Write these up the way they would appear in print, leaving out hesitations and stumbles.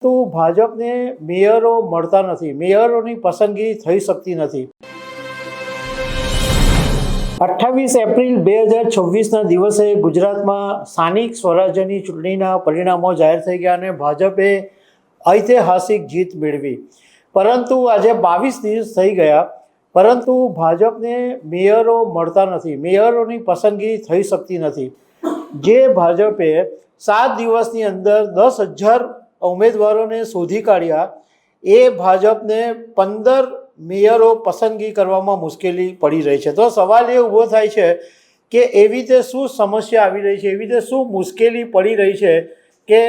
તો ભાજપને મેયરો મળતા નથી, મેયરોની પસંદગી થઈ શકતી નથી। 28 એપ્રિલ 2026ના દિવસે ગુજરાતમાં સ્થાનિક સ્વરાજ્યની ચૂંટણીના પરિણામો જાહેર થઈ ગયા અને ભાજપે ઐતિહાસિક જીત મેળવી। પરંતુ આજે 22 દિવસ થઈ ગયા, પરંતુ ભાજપને મેયરો મળતા નથી, મેયરોની પસંદગી થઈ શકતી નથી। જે ભાજપે 7 દિવસની અંદર 10,000 ઉમેદવારોને શોધી કાઢ્યા, એ ભાજપને 15 મેયરો પસંદગી કરવામાં મુશ્કેલી પડી રહી છે। તો સવાલ એ ઊભો થાય છે કે એવી રીતે શું સમસ્યા આવી રહી છે, એવી રીતે શું મુશ્કેલી પડી રહી છે કે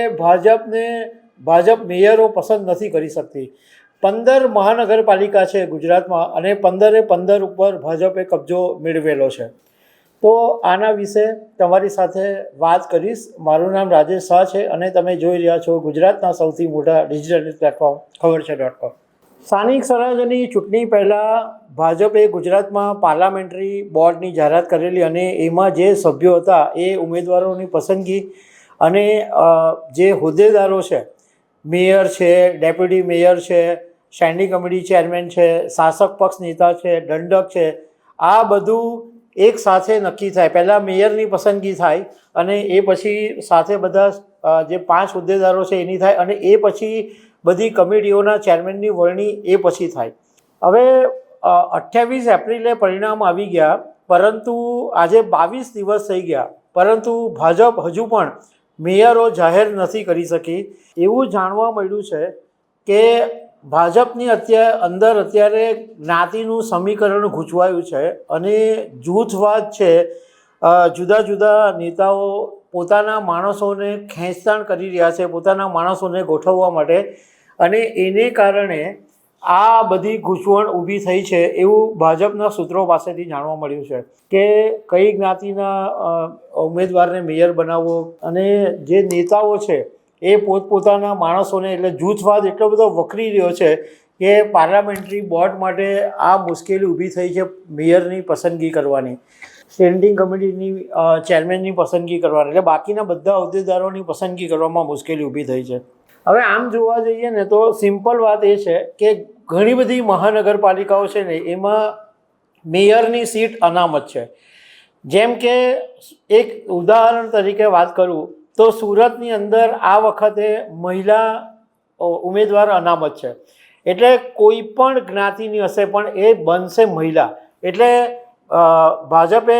ભાજપ મેયરો પસંદ નથી કરી શકતી। 15 મહાનગરપાલિકા છે ગુજરાતમાં અને 15 ઉપર ભાજપે કબજો મેળવેલો છે। તો આના વિશે તમારી સાથે વાત કરીશ। મારું નામ રાજેશ શાહ છે અને તમે જોઈ રહ્યા છો ગુજરાતના સૌથી મોટા ડિજિટલ ન્યૂઝ પ્લેટફોર્મ ખબરછે.com। સ્થાનિક સ્વરાજ્યની ચૂંટણી પહેલાં ભાજપે ગુજરાતમાં પાર્લામેન્ટરી બોર્ડની જાહેરાત કરેલી અને એમાં જે સભ્યો હતા એ ઉમેદવારોની પસંદગી અને જે હોદ્દેદારો છે, મેયર છે, ડેપ્યુટી મેયર છે, સ્ટેન્ડિંગ કમિટી ચેરમેન છે, શાસક પક્ષ નેતા છે, દંડક છે, આ બધું એક સાથે નક્કી થાય। પહેલાં મેયરની પસંદગી થાય અને એ પછી સાથે બધા જે 5 હોદ્દેદારો છે એની થાય અને એ પછી બધી કમિટીઓના ચેરમેનની વરણી એ પછી થાય। હવે 28 એપ્રિલે પરિણામ આવી ગયા, પરંતુ આજે 22 દિવસ થઈ ગયા, પરંતુ ભાજપ હજુ પણ મેયરો જાહેર નથી કરી શકી। એવું જાણવા મળ્યું છે કે ભાજપની અત્યારે જ્ઞાતિનું સમીકરણ ગૂંચવાયું છે અને જૂથવાદ છે। જુદા જુદા નેતાઓ પોતાના માણસોને ખેંચતાણ કરી રહ્યા છે, પોતાના માણસોને ગોઠવવા માટે, અને એને કારણે આ બધી ગૂંચવણ ઊભી થઈ છે એવું ભાજપના સૂત્રો પાસેથી જાણવા મળ્યું છે કે કઈ જ્ઞાતિના ઉમેદવારને મેયર બનાવવો, અને જે નેતાઓ છે એ પોતપોતાના માણસોને, એટલે જૂથવાદ એટલો બધો વકરી રહ્યો છે કે પાર્લામેન્ટરી બોર્ડ માટે આ મુશ્કેલી ઊભી થઈ છે મેયરની પસંદગી કરવાની, સ્ટેન્ડિંગ કમિટીની ચેરમેનની પસંદગી કરવાની, એટલે બાકીના બધા હોદ્દેદારોની પસંદગી કરવામાં મુશ્કેલી ઊભી થઈ છે। હવે આમ જોવા જઈએ ને તો સિમ્પલ વાત એ છે કે ઘણી બધી મહાનગરપાલિકાઓ છે ને એમાં મેયરની સીટ અનામત છે। જેમ કે એક ઉદાહરણ તરીકે વાત કરું તો સુરતની અંદર આ વખતે મહિલા ઉમેદવાર અનામત છે, એટલે કોઈ પણ જ્ઞાતિની હશે પણ એ બનશે મહિલા। એટલે ભાજપે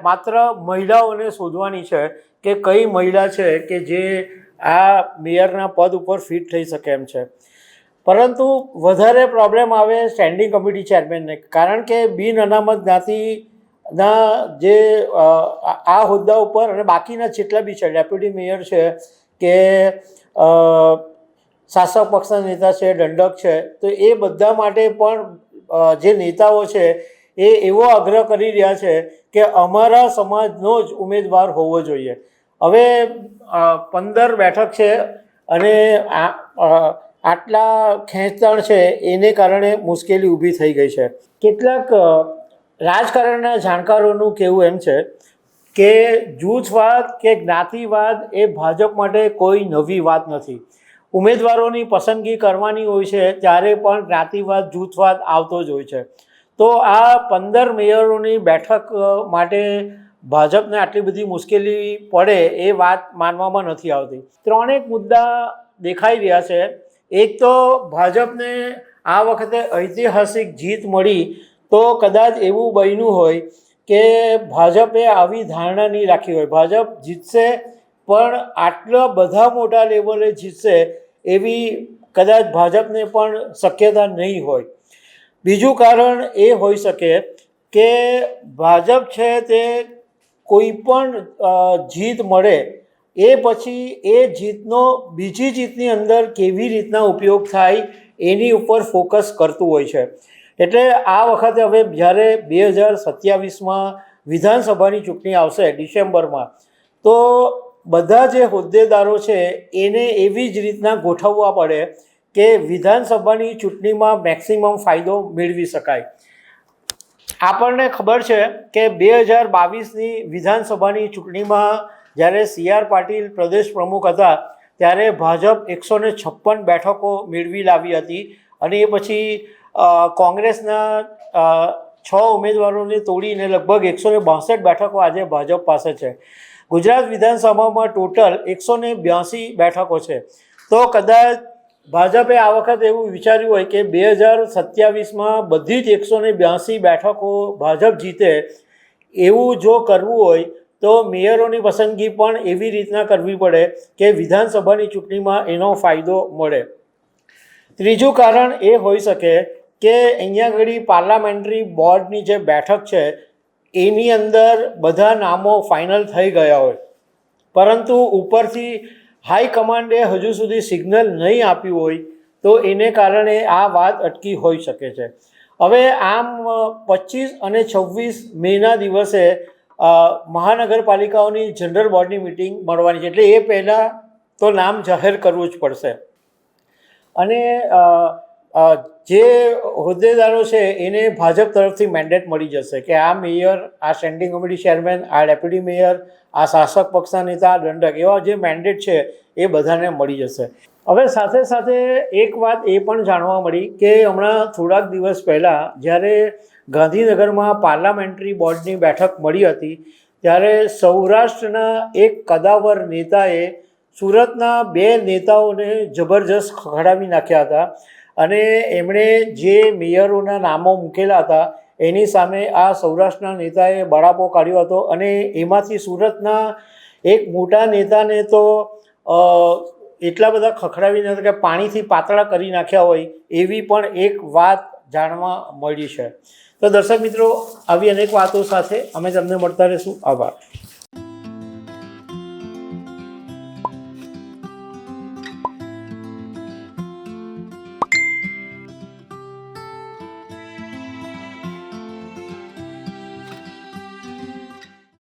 માત્ર મહિલાઓને શોધવાની છે કે કઈ મહિલા છે કે જે આ મેયરના પદ ઉપર ફિટ થઈ શકે એમ છે। પરંતુ વધારે પ્રોબ્લેમ આવે સ્ટેન્ડિંગ કમિટી ચેરમેનને, કારણ કે બિન અનામત જ્ઞાતિના જે આ હોદ્દા ઉપર અને બાકીના જેટલા બી છે, ડેપ્યુટી મેયર છે કે શાસક પક્ષના નેતા છે, દંડક છે, તો એ બધા માટે પણ જે નેતાઓ છે એ એવો આગ્રહ કરી રહ્યા છે કે અમારા સમાજનો જ ઉમેદવાર હોવો જોઈએ। હવે 15 બેઠક છે અને આટલા ખેંચતાણ છે, એને કારણે મુશ્કેલી ઊભી થઈ ગઈ છે। કેટલાક રાજકારણના જાણકારોનું કહેવું એમ છે કે જૂથવાદ કે જ્ઞાતિવાદ એ ભાજપ માટે કોઈ નવી વાત નથી। ઉમેદવારોની પસંદગી કરવાની હોય છે ત્યારે પણ જ્ઞાતિવાદ, જૂથવાદ આવતો જ હોય છે। તો આ 15 મેયરોની બેઠક માટે ભાજપને આટલી બધી મુશ્કેલી પડે એ વાત માનવામાં નથી આવતી। ત્રણેક મુદ્દા દેખાઈ રહ્યા છે। એક તો ભાજપને આ વખતે ઐતિહાસિક જીત મળી, તો કદાચ એવું બન્યું હોય કે ભાજપે આવી ધારણા નહીં રાખી હોય, ભાજપ જીતશે પણ આટલા બધા મોટા લેવલે જીતશે એવી કદાચ ભાજપને પણ શક્યતા નહીં હોય। બીજું કારણ એ હોઈ શકે કે ભાજપ છે તે કોઈ પણ જીત મળે એ પછી એ જીતનો બીજી જીતની અંદર કેવી રીતના ઉપયોગ થાય એની ઉપર ફોકસ કરતું હોય છે। એટલે આ વખતે હવે જ્યારે 2027માં વિધાનસભાની ચૂંટણી આવશે ડિસેમ્બરમાં, તો બધા જે હોદ્દેદારો છે એને એવી જ રીતના ગોઠવવા પડે કે વિધાનસભાની ચૂંટણીમાં મેક્સિમમ ફાયદો મેળવી શકાય। આપણને ખબર છે કે 2022ની વિધાનસભાની ચૂંટણીમાં જ્યારે CR પાટીલ પ્રદેશ પ્રમુખ હતા ત્યારે ભાજપ 156 બેઠકો મેળવી લાવી હતી અને એ પછી કોંગ્રેસના 6 ઉમેદવારોને તોડીને લગભગ 162 બેઠકો આજે ભાજપ પાસે છે. ગુજરાત વિધાનસભામાં ટોટલ 182 બેઠકો છે. તો કદાચ ભાજપે આ વખત એવું વિચાર્યું હોય કે 2027માં બધી જ 182 બેઠકો ભાજપ જીતે, એવું જો કરવું હોય તો મેયરોની પસંદગી પણ એવી રીતના કરવી પડે કે વિધાનસભાની ચૂંટણીમાં એનો ફાયદો મળે. ત્રીજું કારણ એ હોઈ શકે કે અહીંયા આગળ પાર્લામેન્ટરી બોર્ડની જે બેઠક છે એની અંદર બધા નામો ફાઇનલ થઈ ગયા હોય, પરંતુ ઉપરથી હાઈકમાન્ડે હજુ સુધી સિગ્નલ નહીં આપ્યું હોય તો એને કારણે આ વાત અટકી હોઈ શકે છે. હવે આમ 25 અને 26 મેના દિવસે મહાનગરપાલિકાઓની જનરલ બોર્ડની મિટિંગ મળવાની છે, એટલે એ પહેલાં તો નામ જાહેર કરવું જ પડશે. અને જે હોદ્દેદારો છે એને ભાજપ તરફથી મેન્ડેટ મળી જશે કે આ મેયર, આ સ્ટેન્ડિંગ કમિટી ચેરમેન, આ ડેપ્યુટી મેયર, આ શાસક પક્ષના નેતા, દંડક, એવા જે મેન્ડેટ છે એ બધાને મળી જશે. હવે સાથે સાથે એક વાત એ પણ જાણવા મળી કે હમણાં થોડાક દિવસ પહેલાં જ્યારે ગાંધીનગરમાં પાર્લામેન્ટરી બોર્ડની બેઠક મળી હતી ત્યારે સૌરાષ્ટ્રના એક કદાવર નેતાએ સુરતના 2 નેતાઓને જબરજસ્ત ખખડાવી નાખ્યા હતા અને એમણે જે મેયરોના નામો મૂકેલા હતા એની સામે આ સૌરાષ્ટ્રના નેતાએ બળાપો કાઢ્યો હતો અને એમાંથી સુરતના એક મોટા નેતાને તો એટલા બધા ખખડાવી નાખ્યા કે પાણીથી પાતળા કરી નાખ્યા હોય એવી પણ એક વાત જાણવા મળી છે. તો દર્શક મિત્રો, આવી અનેક વાતો સાથે અમે તમને મળતા રહીશું. આભાર.